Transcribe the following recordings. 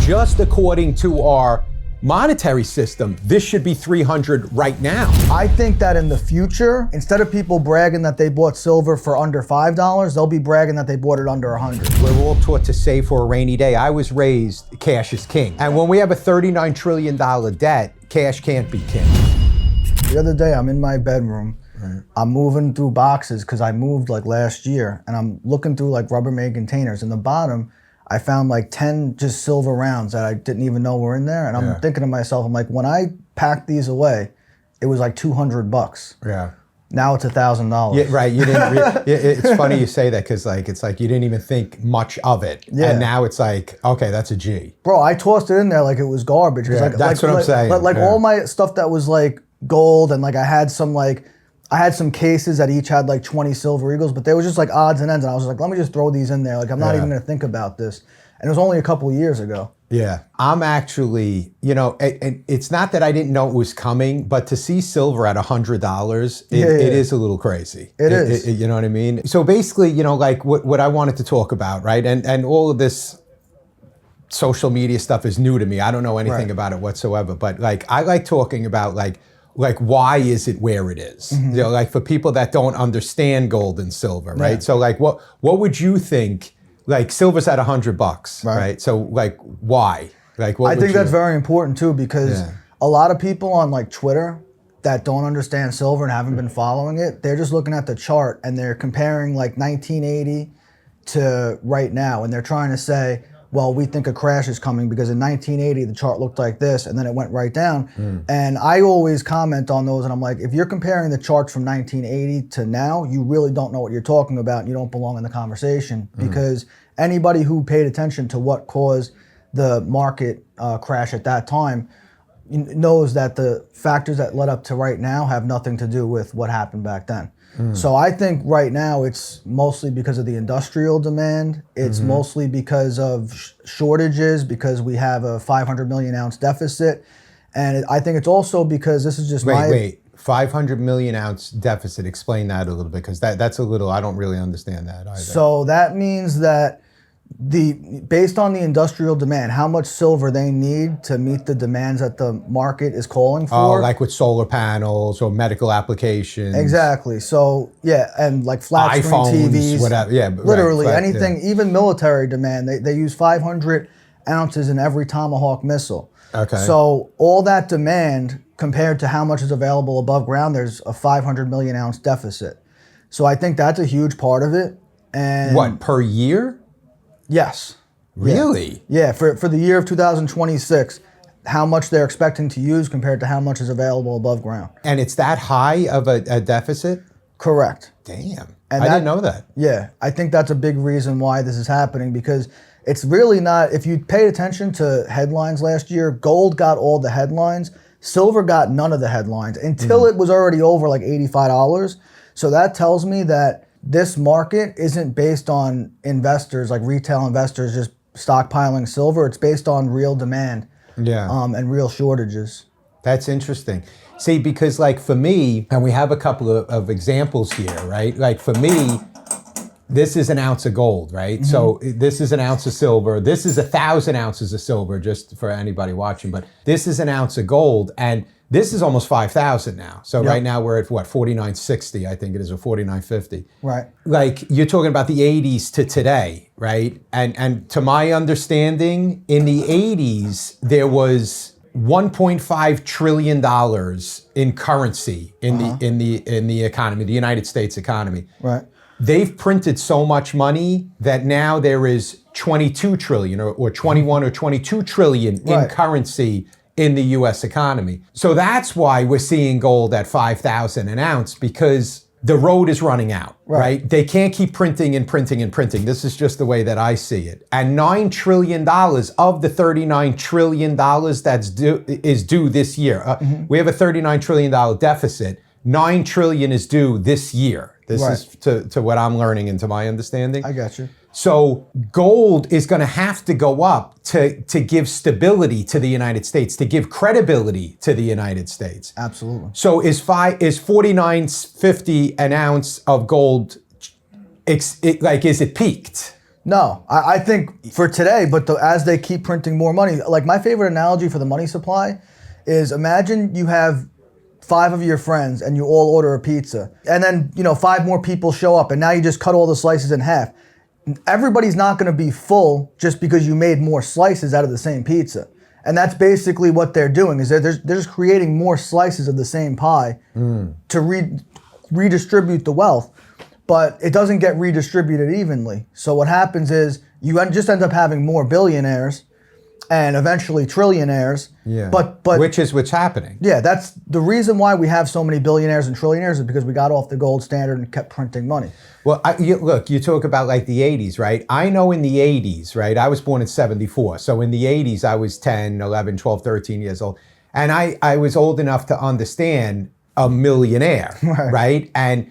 Just according to our monetary system, this should be 300 right now. I think that in the future, instead of people bragging that they bought silver for under $5, they'll be bragging that they bought it under 100. We're all taught to save for a rainy day. I was raised cash is king. And when we have a $39 trillion debt, cash can't be king. The other day, I'm in my bedroom. Right. I'm moving through boxes because I moved like last year, and I'm looking through like Rubbermaid containers. In the bottom, I found like 10 just silver rounds that I didn't even know were in there. And I'm thinking to myself, I'm like, when I packed these away, it was like $200. Yeah. Now it's $1,000. Yeah, right. You didn't. It's funny you say that because like it's like you didn't even think much of it, and now it's like, okay, that's a G. Bro, I tossed it in there like it was garbage. Yeah, like, that's what I'm saying. Like all my stuff that was like gold, and like I had some cases that each had like 20 silver eagles, but they were just like odds and ends. And I was like, let me just throw these in there. Like I'm not even gonna think about this. And it was only a couple of years ago. Yeah, I'm actually, it's not that I didn't know it was coming, but to see silver at $100, it is a little crazy. It is. You know what I mean? So basically, like what I wanted to talk about, right? And all of this social media stuff is new to me. I don't know anything about it whatsoever, but like I like talking about like why is it where it is? Mm-hmm. Like for people that don't understand gold and silver, right? So like what would you think? Like silver's at $100, right? So like why? Like what? I think that's very important too, because a lot of people on like Twitter that don't understand silver and haven't been following it, they're just looking at the chart and they're comparing like 1980 to right now, and they're trying to say, well, we think a crash is coming because in 1980 the chart looked like this and then it went right down. And I always comment on those, and I'm like, if you're comparing the charts from 1980 to now, you really don't know what you're talking about and you don't belong in the conversation, because anybody who paid attention to what caused the market crash at that time knows that the factors that led up to right now have nothing to do with what happened back then. So I think right now it's mostly because of the industrial demand. It's mostly because of shortages, because we have a 500 million ounce deficit. And I think it's also because this is just Wait, 500 million ounce deficit. Explain that a little bit, because that's a little, I don't really understand that either. So that means that based on the industrial demand, how much silver they need to meet the demands that the market is calling for. Oh, like with solar panels or medical applications. Exactly. So yeah, and like flat iPhones, screen TVs, whatever. Yeah, literally anything. Even military demand. They use 500 ounces in every Tomahawk missile. Okay. So all that demand compared to how much is available above ground, there's a 500 million ounce deficit. So I think that's a huge part of it. And what, per year? Yes. Really? Yeah, for the year of 2026, how much they're expecting to use compared to how much is available above ground. And it's that high of a deficit? Correct. Damn. And I didn't know that. Yeah, I think that's a big reason why this is happening, because it's really not, if you paid attention to headlines last year, gold got all the headlines, silver got none of the headlines until it was already over like $85. So that tells me that this market isn't based on investors, like retail investors just stockpiling silver. It's based on real demand and real shortages. That's interesting. See, because like for me, and we have a couple of examples here, right? Like for me, this is an ounce of gold, right? So this is an ounce of silver. This is 1,000 ounces of silver, just for anybody watching. But this is an ounce of gold, and this is almost 5,000 now. So right now we're at what, 49.60, I think it is, or 49.50. Right. Like you're talking about the 80s to today, right? And to my understanding, in the 80s there was $1.5 trillion in currency in the economy, the United States economy. Right. They've printed so much money that now there is 22 trillion or 21 or 22 trillion in currency in the US economy. So that's why we're seeing gold at 5,000 an ounce, because the road is running out, right? They can't keep printing and printing and printing. This is just the way that I see it. And $9 trillion of the $39 trillion that's due this year. We have a $39 trillion deficit. 9 trillion is due this year. This is to what I'm learning and to my understanding. I got you. So gold is going to have to go up to give stability to the United States, to give credibility to the United States. Absolutely. So is 49.50 an ounce of gold? Is it peaked? No, I think for today, but as they keep printing more money, like my favorite analogy for the money supply is imagine you have 5 of your friends and you all order a pizza, and then 5 more people show up, and now you just cut all the slices in half. Everybody's not going to be full just because you made more slices out of the same pizza. And that's basically what they're doing, is they're just creating more slices of the same pie to redistribute the wealth. But it doesn't get redistributed evenly. So what happens is you just end up having more billionaires and eventually trillionaires. Yeah. But which is what's happening. Yeah, that's the reason why we have so many billionaires and trillionaires, is because we got off the gold standard and kept printing money. Well, look, you talk about like the 80s, right? I know in the 80s, right? I was born in 74. So in the 80s, I was 10, 11, 12, 13 years old. And I was old enough to understand a millionaire, right? And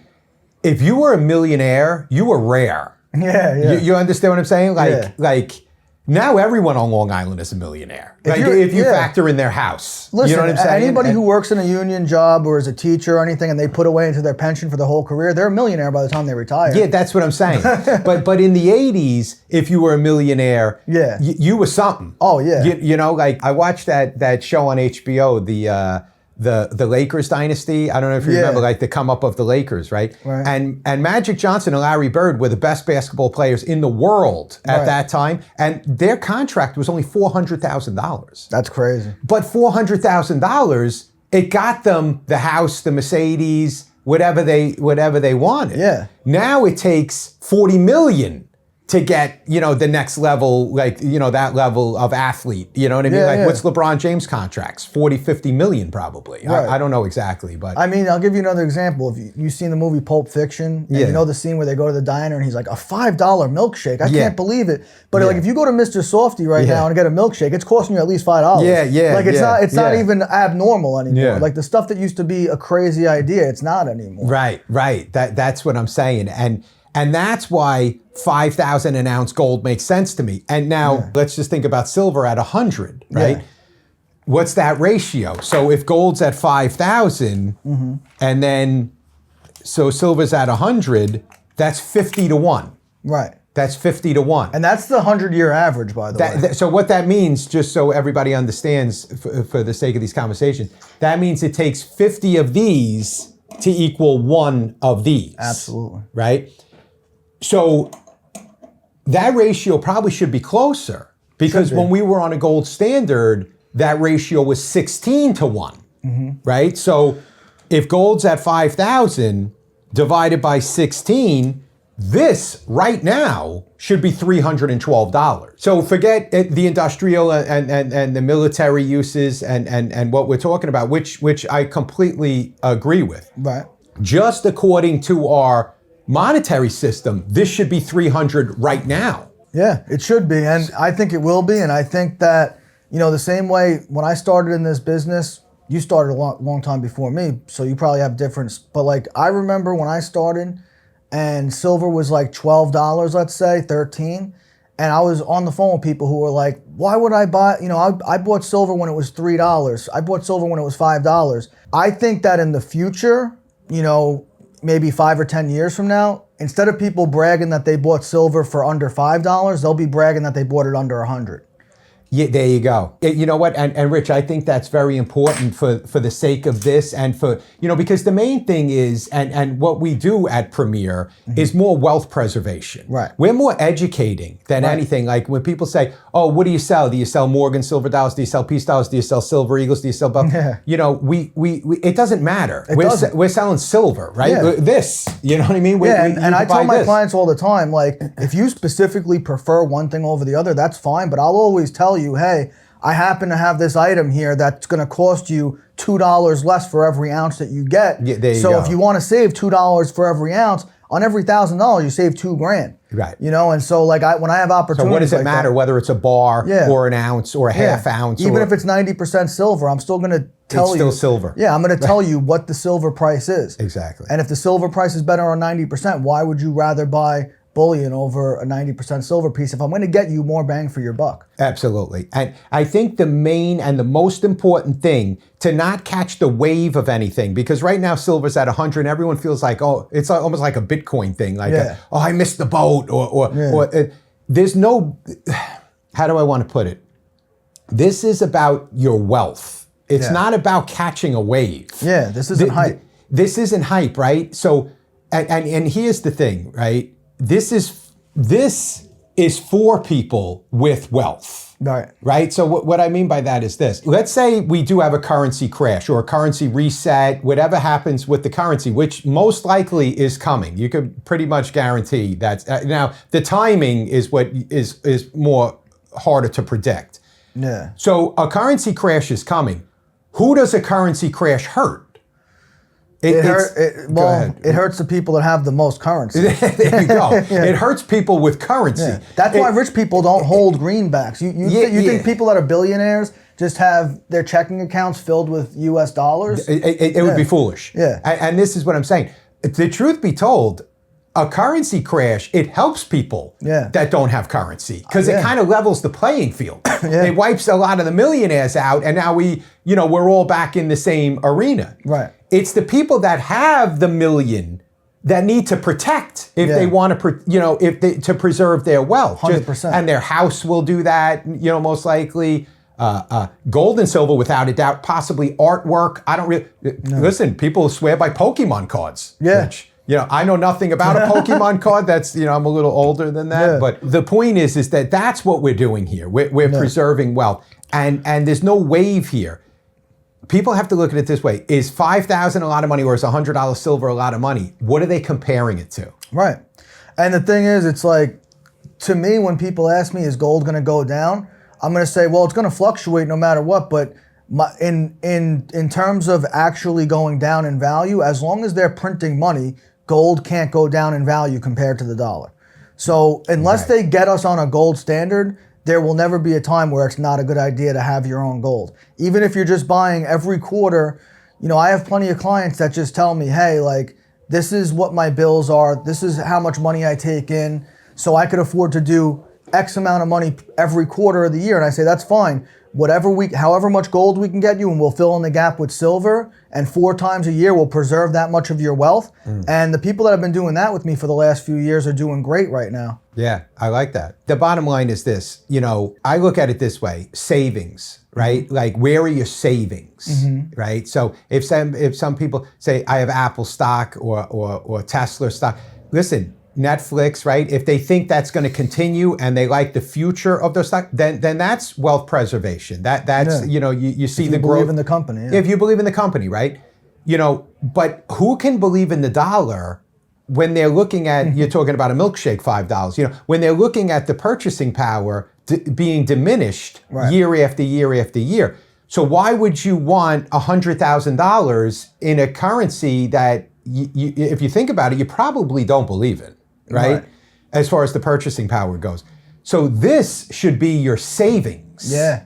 if you were a millionaire, you were rare. Yeah. You understand what I'm saying? Like now everyone on Long Island is a millionaire. If you factor in their house. Listen, you know what I'm saying? Anybody who works in a union job or is a teacher or anything and they put away into their pension for their whole career, they're a millionaire by the time they retire. Yeah, that's what I'm saying. but in the 80s, if you were a millionaire, you were something. Oh, yeah. Like I watched that show on HBO, the Lakers dynasty. I don't know if you remember, like the come up of the Lakers, right? And Magic Johnson and Larry Bird were the best basketball players in the world at that time, and their contract was only $400,000. That's crazy. But $400,000, it got them the house, the Mercedes, whatever they wanted. Yeah. Now it takes $40 million to get, the next level, like, that level of athlete. You know what I mean? What's LeBron James' contracts? 40, 50 million probably. Right. I don't know exactly, but. I mean, I'll give you another example. If you've seen the movie Pulp Fiction, and you know the scene where they go to the diner and he's like, a $5 milkshake. I can't believe it. But like, if you go to Mr. Softy right now and get a milkshake, it's costing you at least $5. Yeah. Like it's not even abnormal anymore. Yeah. Like the stuff that used to be a crazy idea, it's not anymore. Right. That's what I'm saying. And that's why 5,000 an ounce gold makes sense to me. And now let's just think about silver at 100, right? Yeah. What's that ratio? So if gold's at 5,000 and then, so silver's at 100, that's 50 to 1. Right. That's 50 to 1. And that's the 100-year average, by the way. So what that means, just so everybody understands for the sake of these conversations, that means it takes 50 of these to equal 1 of these. Absolutely. Right? So that ratio probably should be closer, because when we were on a gold standard, that ratio was 16 to 1, right? So if gold's at 5,000 divided by 16, this right now should be $312. So forget the industrial and the military uses and what we're talking about, which I completely agree with. Right. Just according to our monetary system, this should be 300 right now. Yeah, it should be, and I think it will be. And I think that, the same way when I started in this business, you started a long time before me, so you probably have difference. But like, I remember when I started and silver was like $12, let's say, 13, and I was on the phone with people who were like, why would I buy, I bought silver when it was $3. I bought silver when it was $5. I think that in the future, maybe 5 or 10 years from now, instead of people bragging that they bought silver for under $5, they'll be bragging that they bought it under 100. Yeah, there you go. You know what? And Rich, I think that's very important for the sake of this and for, because the main thing is, and what we do at Premier is more wealth preservation. Right. We're more educating than anything. Like when people say, oh, what do you sell? Do you sell Morgan silver dollars? Do you sell peace dollars? Do you sell silver eagles? Do you sell buff? Yeah. We it doesn't matter. We're selling silver, right? Yeah. This, you know what I mean? And I tell my clients all the time, like, if you specifically prefer one thing over the other, that's fine. But I'll always tell you, hey, I happen to have this item here that's going to cost you $2 less for every ounce that you get. Yeah, there you go. go. If you want to save $2 for every ounce, on every $1,000, you save $2,000. Right. And so like when I have opportunities. So what does it like matter that, whether it's a bar or an ounce or a half ounce? Even if it's 90% silver, I'm still going to tell you. It's still silver. Yeah, I'm going to tell you what the silver price is. Exactly. And if the silver price is better on 90%, why would you rather buy bullion over a 90% silver piece if I'm going to get you more bang for your buck? Absolutely. And I think the main and the most important thing to not catch the wave of anything, because right now silver's at 100 and everyone feels like, oh, it's almost like a Bitcoin thing. Like, oh, I missed the boat or there's no, how do I want to put it? This is about your wealth. It's not about catching a wave. Yeah, this isn't hype. This isn't hype, right? So, and here's the thing, right? This is for people with wealth. Right. So what I mean by that is this. Let's say we do have a currency crash or a currency reset, whatever happens with the currency, which most likely is coming. You could pretty much guarantee that. Now, the timing is what is more harder to predict. Yeah. So a currency crash is coming. Who does a currency crash hurt? It hurts the people that have the most currency. There you go. It hurts people with currency. Yeah. That's why rich people don't hold greenbacks. You think people that are billionaires just have their checking accounts filled with US dollars? It would be foolish. Yeah. And this is what I'm saying. The truth be told, a currency crash, it helps people that don't have currency because it kind of levels the playing field. It wipes a lot of the millionaires out, and now we're all back in the same arena. Right. It's the people that have the million that need to protect if they want to, to preserve their wealth. 100%. And their house will do that, most likely. Gold and silver, without a doubt, possibly artwork. I don't really listen. People swear by Pokemon cards. Yeah. Which, I know nothing about a Pokemon card. That's, I'm a little older than that. Yeah. But the point is that that's what we're doing here. We're preserving wealth. And there's no wave here. People have to look at it this way. Is $5,000 a lot of money or is $100 silver a lot of money? What are they comparing it to? Right. And the thing is, it's like, to me, when people ask me, is gold going to go down? I'm going to say, well, it's going to fluctuate no matter what. But in terms of actually going down in value, as long as they're printing money, gold can't go down in value compared to the dollar. So unless they get us on a gold standard, there will never be a time where it's not a good idea to have your own gold. Even if you're just buying every quarter, I have plenty of clients that just tell me, hey, like, this is what my bills are. This is how much money I take in. So I could afford to do X amount of money every quarter of the year. And I say, that's fine. However much gold we can get you, and we'll fill in the gap with silver, and 4 times a year we'll preserve that much of your wealth. And the people that have been doing that with me for the last few years are doing great right now. Yeah, I like that. The bottom line is this, I look at it this way, savings, right? Like, where are your savings, right? So if some people say, I have Apple stock or Tesla stock, listen, Netflix, right? If they think that's going to continue and they like the future of their stock, then that's wealth preservation. That's you see the growth. If you believe in the company. Yeah. If you believe in the company, right? But who can believe in the dollar when they're looking at, you're talking about a milkshake, $5, when they're looking at the purchasing power being diminished year after year after year. So why would you want $100,000 in a currency that if you think about it, you probably don't believe in? Right? As far as the purchasing power goes. So this should be your savings. Yeah.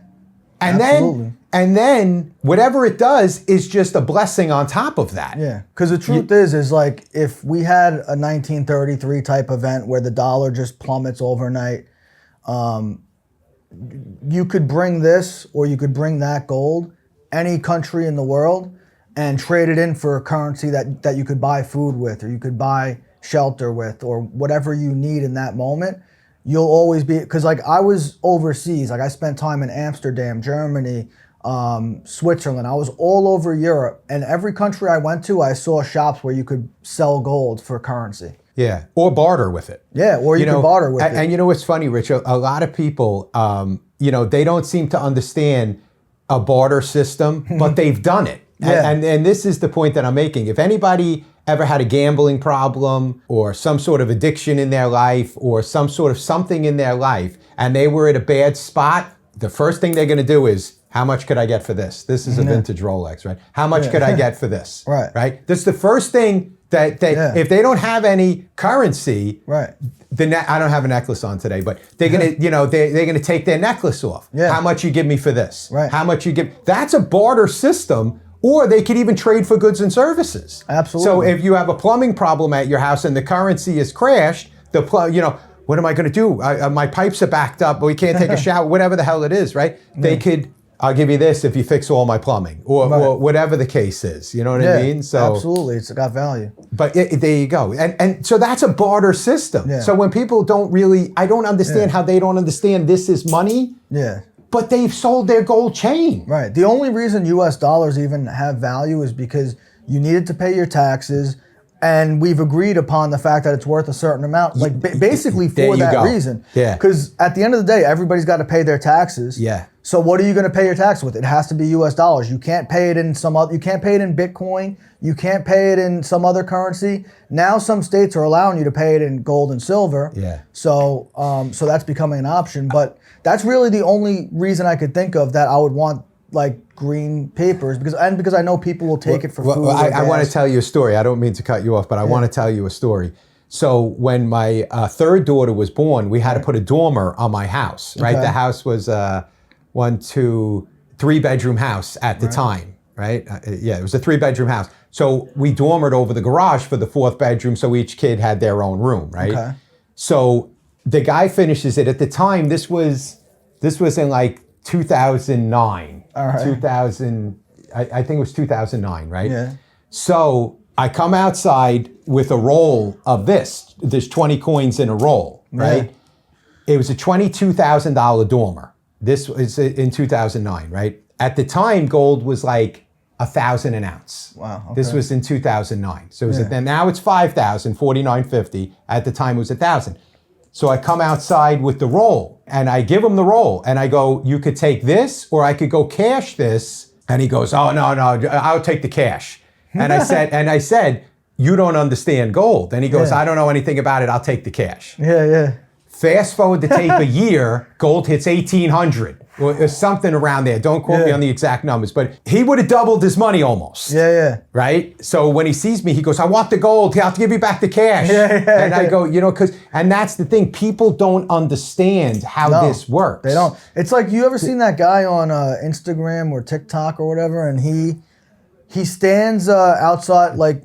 And absolutely. then whatever it does is just a blessing on top of that. Yeah. Because the truth is like, if we had a 1933 type event where the dollar just plummets overnight, you could bring this or you could bring that gold, any country in the world, and trade it in for a currency that you could buy food with, or you could buy shelter with, or whatever you need in that moment. You'll always be, because like I was overseas, like I spent time in Amsterdam, Germany, Switzerland. I was all over Europe, and every country I went to, I saw shops where you could sell gold for currency. Yeah, or barter with it. Yeah, or you could barter with it. And you know what's funny, Rich? A lot of people, they don't seem to understand a barter system, but they've done it. Yeah. And this is the point that I'm making. If anybody ever had a gambling problem or some sort of addiction in their life or some sort of something in their life and they were at a bad spot, the first thing they're going to do is, how much could I get for this? This is a vintage Rolex, right? How much could I get for this? Right? That's the first thing that if they don't have any currency, I don't have a necklace on today, but they're gonna, they're gonna take their necklace off. Yeah. How much you give me for this? Right. How much you give? That's a barter system. Or they could even trade for goods and services. Absolutely. So if you have a plumbing problem at your house and the currency is crashed, what am I going to do? My pipes are backed up, but we can't take a shower, whatever the hell it is, right? They could I'll give you this if you fix all my plumbing, or whatever the case is. You know what I mean? So absolutely, it's got value. But there you go, and so that's a barter system. Yeah. So when people don't really, I don't understand how they don't understand this is money. Yeah. But they've sold their gold chain. Right. The only reason U.S. dollars even have value is because you needed to pay your taxes. And we've agreed upon the fact that it's worth a certain amount, like basically for that reason. Yeah. Because at the end of the day, everybody's got to pay their taxes. Yeah. So what are you going to pay your tax with? It has to be U.S. dollars. You can't pay it in some other. You can't pay it in Bitcoin. You can't pay it in some other currency. Now some states are allowing you to pay it in gold and silver. Yeah. So so that's becoming an option. But that's really the only reason I could think of that I would want like green papers because I know people will take it for food. Well, I want to tell you a story. I don't mean to cut you off, but I want to tell you a story. So when my third daughter was born, we had to put a dormer on my house, right? Okay. The house was a 3-bedroom house at the time, right? Yeah, it was a 3-bedroom house. So we dormered over the garage for the 4th bedroom, so each kid had their own room, right? Okay. So the guy finishes it. At the time, this was in like 2009. All right. 2000, I think it was 2009, right? Yeah. So I come outside with a roll of this. There's 20 coins in a roll, right? It was a $22,000 dormer. This was in 2009, right? At the time, gold was like $1,000 an ounce. Wow. Okay. This was in 2009. So it was and now it's 5,000, 49.50. At the time, it was 1,000. So I come outside with the roll and I give him the roll and I go, you could take this or I could go cash this. And he goes, oh, no, I'll take the cash. And I said, you don't understand gold. And he goes, I don't know anything about it. I'll take the cash. Yeah. Fast forward to tape a year, gold hits 1,800 or something around there. Don't quote me on the exact numbers, but he would have doubled his money almost. Yeah. Right? So when he sees me, he goes, I want the gold. I'll give you back the cash. And I go, and that's the thing. People don't understand how this works. They don't. It's like, you ever seen that guy on Instagram or TikTok or whatever, and he stands outside like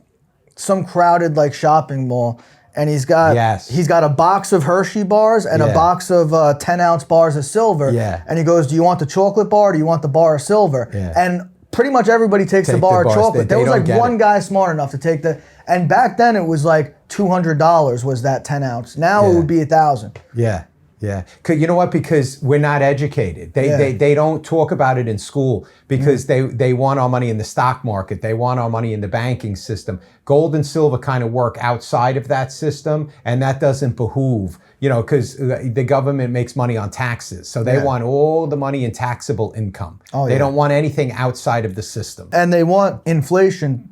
some crowded like shopping mall, and he's got a box of Hershey bars and a box of 10-ounce bars of silver. Yeah. And he goes, do you want the chocolate bar or do you want the bar of silver? Yeah. And pretty much everybody takes the bar of chocolate. There was like one guy smart enough to take and back then it was like $200 was that 10-ounce. Now it would be $1,000. Yeah. Yeah, you know what? Because we're not educated. They don't talk about it in school because they want our money in the stock market. They want our money in the banking system. Gold and silver kind of work outside of that system, and that doesn't behoove, because the government makes money on taxes. So they want all the money in taxable income. They don't want anything outside of the system. And they want inflation.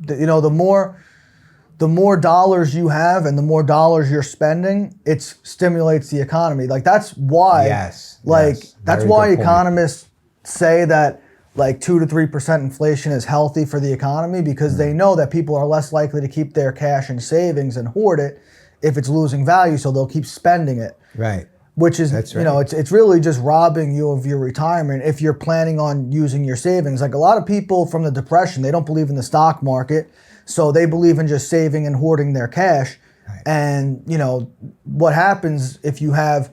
The more dollars you have and the more dollars you're spending, it stimulates the economy. Like that's why, that's why economists say that like 2 to 3% inflation is healthy for the economy because they know that people are less likely to keep their cash in savings and hoard it if it's losing value, so they'll keep spending it. Right. Which is, it's really just robbing you of your retirement if you're planning on using your savings. Like a lot of people from the Depression, they don't believe in the stock market. So they believe in just saving and hoarding their cash. Right. And, what happens if you have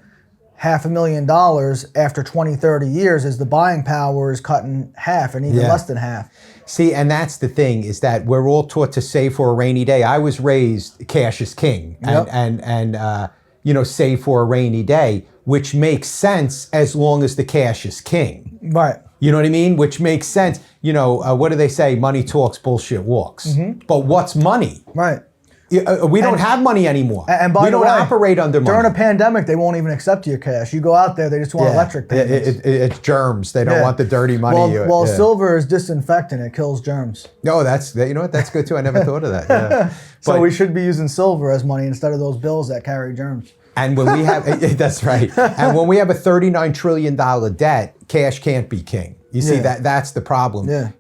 $500,000 after 20, 30 years is the buying power is cut in half and even less than half. See, and that's the thing is that we're all taught to save for a rainy day. I was raised cash is king and save for a rainy day, which makes sense as long as the cash is king. Right. You know what I mean? Which makes sense. What do they say? Money talks, bullshit walks. Mm-hmm. But what's money? Right. We don't have money anymore. And by we don't operate under money. During a pandemic, they won't even accept your cash. You go out there, they just want electric payments. It's germs. They don't want the dirty money. Well, silver is disinfectant. It kills germs. No, that's good too. I never thought of that. Yeah. So we should be using silver as money instead of those bills that carry germs. And when we have, that's right. And when we have a $39 trillion debt, cash can't be king. You see, that's the problem. Yeah.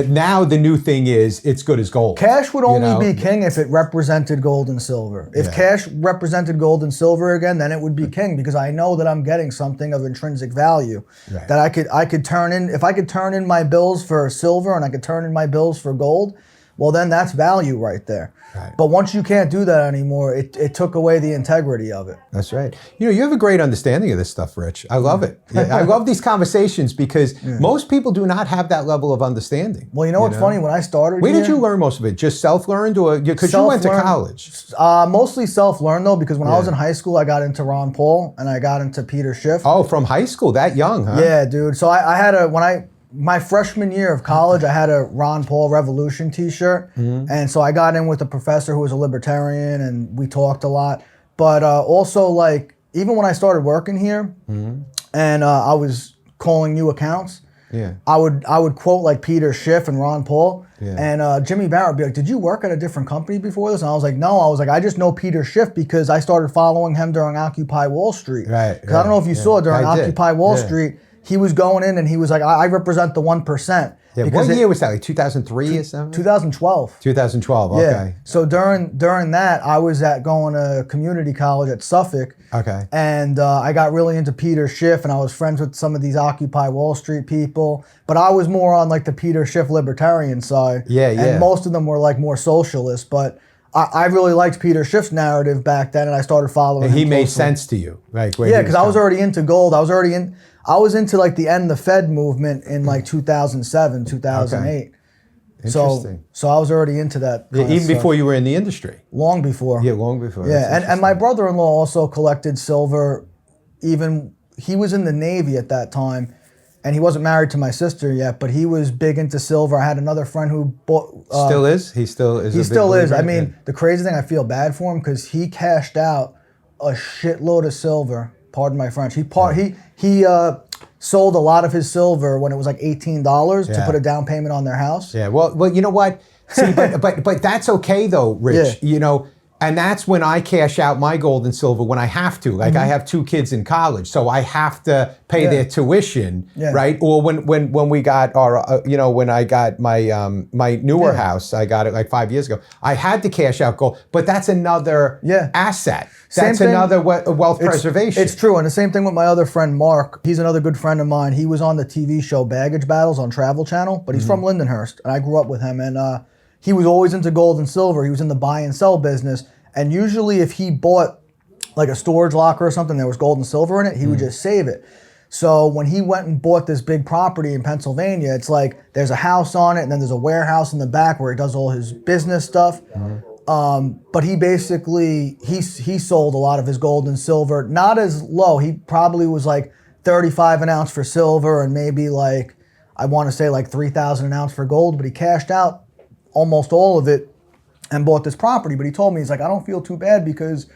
Now the new thing is it's good as gold. Cash would only be king if it represented gold and silver. If cash represented gold and silver again, then it would be king because I know that I'm getting something of intrinsic value that I could turn in. If I could turn in my bills for silver and I could turn in my bills for gold, well, then that's value right there. Right. But once you can't do that anymore, it took away the integrity of it. That's right. You have a great understanding of this stuff, Rich. I love it. Yeah, I love these conversations because most people do not have that level of understanding. Well, you know what's funny? When I started Where here, did you learn most of it? Just self-learned, or because you went to college? Mostly self-learned though, because when I was in high school, I got into Ron Paul and I got into Peter Schiff. Oh, from high school, that young, huh? Yeah, dude. So I had my freshman year of college, I had a Ron Paul Revolution t-shirt. And so I got in with a professor who was a libertarian and we talked a lot. But also, like, even when I started working here and I was calling new accounts, I would quote like Peter Schiff and Ron Paul. And Jimmy Barrett would be like, did you work at a different company before this? And I was like, no. I was like, I just know Peter Schiff because I started following him during Occupy Wall Street. Right. Because I don't know if you saw during Occupy Wall Street, he was going in and he was like, I represent the 1%. Yeah, what year was that? Like 2003 or something? 2012. 2012, okay. Yeah. So during that, I was going to community college at Suffolk. Okay. And I got really into Peter Schiff and I was friends with some of these Occupy Wall Street people. But I was more on like the Peter Schiff libertarian side. Yeah. And most of them were like more socialist. But I really liked Peter Schiff's narrative back then and I started following him. He made sense to you. Like, yeah, because I was already into gold. I was into like the end the Fed movement in like 2007, 2008. Okay. Interesting. So I was already into that. Even before you were in the industry. Long before. Yeah, long before. Yeah, and my brother-in-law also collected silver. He was in the Navy at that time, and he wasn't married to my sister yet, but he was big into silver. I had another friend who bought. Still is? He still is. He still is. I mean, the crazy thing, I feel bad for him because he cashed out a shitload of silver. Pardon my French. He sold a lot of his silver when it was like $18 to put a down payment on their house. Yeah. Well, you know what? See, but that's okay though, Rich. Yeah. You know, and that's when I cash out my gold and silver when I have to. Like I have 2 kids in college, so I have to pay their tuition, right? Or when we got our, when I got my my newer house, I got it like 5 years ago. I had to cash out gold, but that's another asset. That's another wealth preservation. It's true, and the same thing with my other friend Mark. He's another good friend of mine. He was on the TV show Baggage Battles on Travel Channel, but he's from Lindenhurst, and I grew up with him. And he was always into gold and silver. He was in the buy and sell business, and usually if he bought like a storage locker or something, there was gold and silver in it, he would just save it. So when he went and bought this big property in Pennsylvania, it's like there's a house on it, and then there's a warehouse in the back where he does all his business stuff. But he basically, he sold a lot of his gold and silver, not as low. He probably was like 35 an ounce for silver and maybe like, I want to say like 3,000 an ounce for gold, but he cashed out almost all of it and bought this property. But he told me, he's like, I don't feel too bad because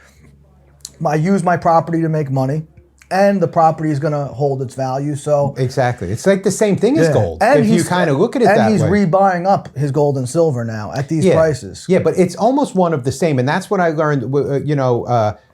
I use my property to make money and the property is going to hold its value. So exactly. It's like the same thing as gold. And if you kind of look at it that way. And he's rebuying up his gold and silver now at these prices. Yeah, but it's almost one of the same. And that's what I learned,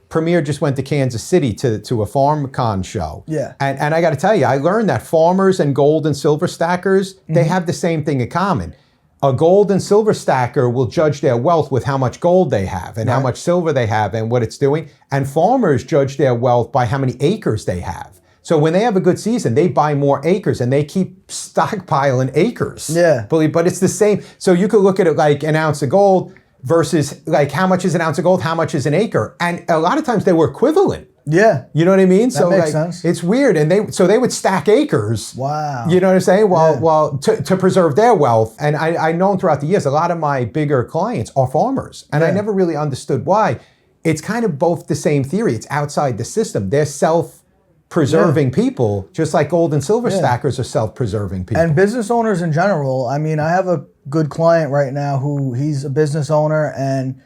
Premier just went to Kansas City to a FarmCon show. Yeah. And I got to tell you, I learned that farmers and gold and silver stackers, they have the same thing in common. A gold and silver stacker will judge their wealth with how much gold they have and how much silver they have and what it's doing. And farmers judge their wealth by how many acres they have. So when they have a good season, they buy more acres and they keep stockpiling acres. Yeah. But it's the same. So you could look at it like an ounce of gold versus like how much is an ounce of gold, how much is an acre. And a lot of times they were equivalent. Yeah. You know what I mean? That makes sense. It's weird. And they would stack acres. Wow. You know what I'm saying? Well, to preserve their wealth. And I've known throughout the years, a lot of my bigger clients are farmers. And I never really understood why. It's kind of both the same theory. It's outside the system. They're self-preserving people, just like gold and silver stackers are self-preserving people. And business owners in general. I mean, I have a good client right now who he's a business owner, and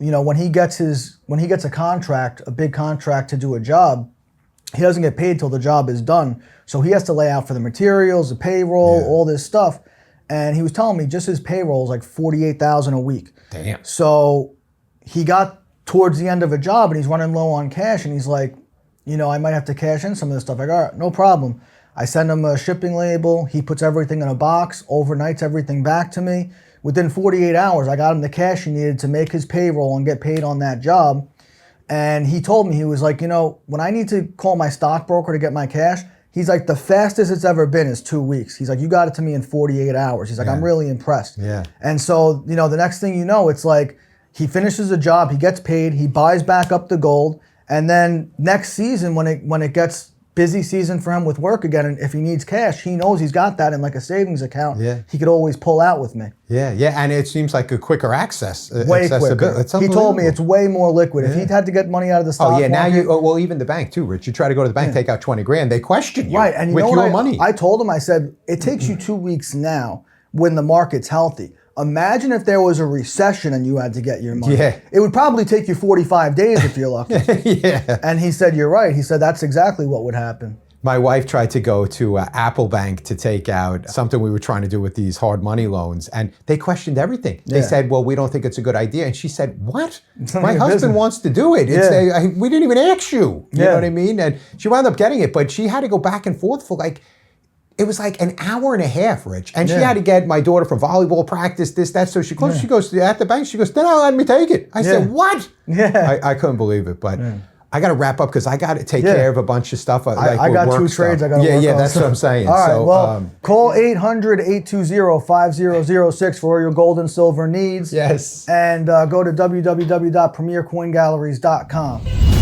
when he gets a contract, a big contract to do a job, he doesn't get paid till the job is done. So he has to lay out for the materials, the payroll, all this stuff. And he was telling me just his payroll is like $48,000 a week. Damn. So he got towards the end of a job and he's running low on cash, and he's like, I might have to cash in some of this stuff. I go, all right, no problem. I send him a shipping label. He puts everything in a box, overnights everything back to me. Within 48 hours, I got him the cash he needed to make his payroll and get paid on that job. And he told me, he was like, when I need to call my stockbroker to get my cash, He's like, the fastest it's ever been is 2 weeks. He's like, you got it to me in 48 hours. He's like, I'm really impressed. Yeah. And so, you know, the next thing you know, it's like he finishes a job, he gets paid, he buys back up the gold, and then next season when it gets busy season for him with work again, and if he needs cash, he knows he's got that in like a savings account. Yeah. He could always pull out with me. Yeah, and it seems like a quicker access. Way quicker. He told me it's way more liquid. If he'd had to get money out of the stock now market, well, even the bank too, Rich. You try to go to the bank, take out 20 grand, they question you. Right, and you with know your what money. I told him, I said, it takes you 2 weeks now when the market's healthy. Imagine if there was a recession and you had to get your money. Yeah. It would probably take you 45 days if you're lucky. Yeah. And he said, you're right. He said, that's exactly what would happen. My wife tried to go to Apple Bank to take out something we were trying to do with these hard money loans, and they questioned everything. They said, well, we don't think it's a good idea. And she said, what? My husband wants to do it. We didn't even ask you. You know what I mean? And she wound up getting it, but she had to go back and forth for it was like an hour and a half, Rich. And she had to get my daughter from volleyball practice, this, that. So she goes, at the bank, she goes, then I'll let me take it. I said, what? Yeah. I couldn't believe it, but I got to wrap up because I got to take care of a bunch of stuff. I got 2 trades I got to work on. Yeah, that's what I'm saying. All right, well, call 800-820-5006 for all your gold and silver needs. Yes. And go to www.premiercoingalleries.com.